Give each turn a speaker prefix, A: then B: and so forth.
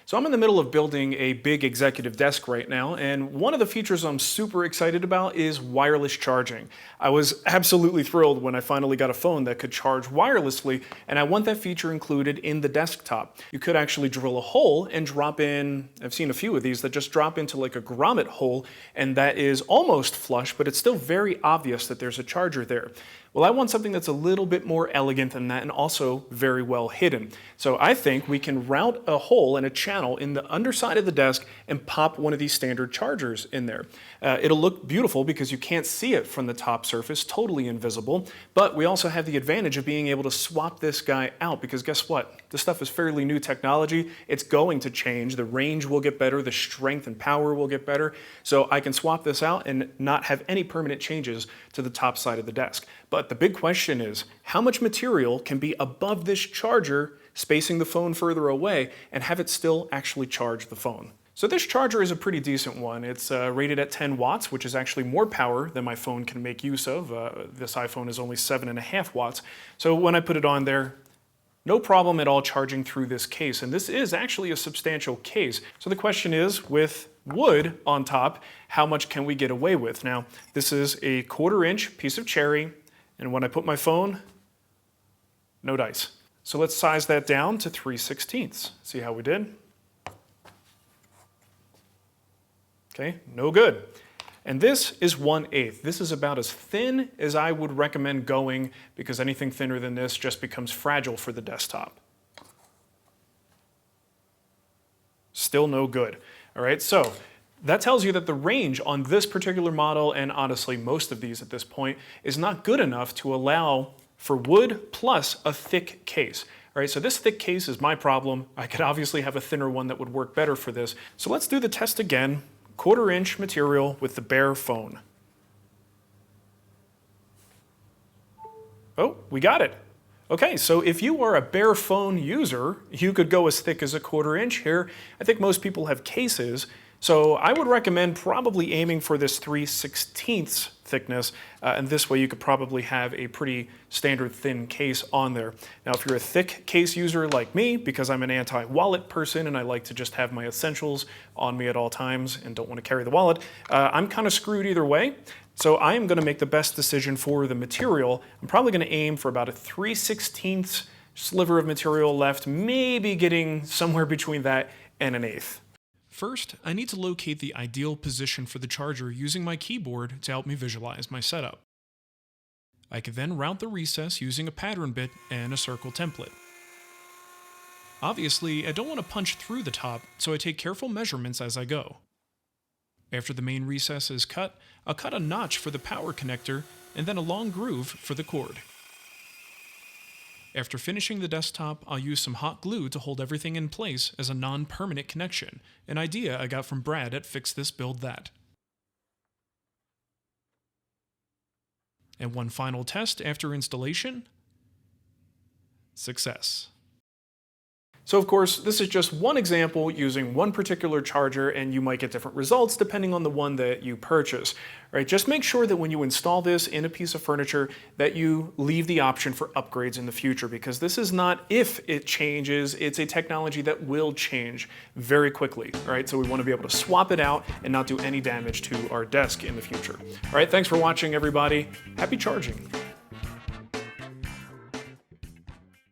A: So I'm in the middle of building a big executive desk right now, and one of the features I'm super excited about is wireless charging. I was absolutely thrilled when I finally got a phone that could charge wirelessly, and I want that feature included in the desktop. You could actually drill a hole and drop in, I've seen a few of these that just drop into like a grommet hole, and that is almost flush, but it's still very obvious that there's a charger there. Well, I want something that's a little bit more elegant than that and also very well hidden. So I think we can route a hole and a channel in the underside of the desk and pop one of these standard chargers in there. It'll look beautiful because you can't see it from the top surface, totally invisible, but we also have the advantage of being able to swap this guy out because guess what? This stuff is fairly new technology. It's going to change. The range will get better, the strength and power will get better. So I can swap this out and not have any permanent changes to the top side of the desk. But the big question is, how much material can be above this charger, spacing the phone further away, and have it still actually charge the phone? So this charger is a pretty decent one. It's rated at 10 watts, which is actually more power than my phone can make use of. This iPhone is only 7.5 watts. So when I put it on there, no problem at all charging through this case. And this is actually a substantial case. So the question is, with wood on top, how much can we get away with? Now, this is a 1/4 inch piece of cherry, and when I put my phone, no dice. So let's size that down to 3/16. See how we did? Okay, no good. And this is 1/8. This is about as thin as I would recommend going because anything thinner than this just becomes fragile for the desktop. Still no good. All right, so that tells you that the range on this particular model, and honestly most of these at this point, is not good enough to allow for wood plus a thick case. All right, so this thick case is my problem. I could obviously have a thinner one that would work better for this. So let's do the test again. 1/4 inch material with the bare phone. Oh, we got it. Okay, so if you are a bare phone user, you could go as thick as a 1/4 inch here. I think most people have cases, so I would recommend probably aiming for this 3/16 thickness, and this way you could probably have a pretty standard thin case on there. Now, if you're a thick case user like me, because I'm an anti-wallet person and I like to just have my essentials on me at all times and don't want to carry the wallet, I'm kind of screwed either way. So I am going to make the best decision for the material. I'm probably going to aim for about a 3/16 sliver of material left, maybe getting somewhere between that and 1/8. First, I need to locate the ideal position for the charger using my keyboard to help me visualize my setup. I can then route the recess using a pattern bit and a circle template. Obviously, I don't want to punch through the top, so I take careful measurements as I go. After the main recess is cut, I'll cut a notch for the power connector and then a long groove for the cord. After finishing the desktop, I'll use some hot glue to hold everything in place as a non-permanent connection, an idea I got from Brad at Fix This Build That. And one final test after installation. Success. So of course, this is just one example using one particular charger, and you might get different results depending on the one that you purchase. Right? Just make sure that when you install this in a piece of furniture that you leave the option for upgrades in the future, because this is not if it changes, it's a technology that will change very quickly. All right? So we want to be able to swap it out and not do any damage to our desk in the future. All right, thanks for watching, everybody. Happy charging.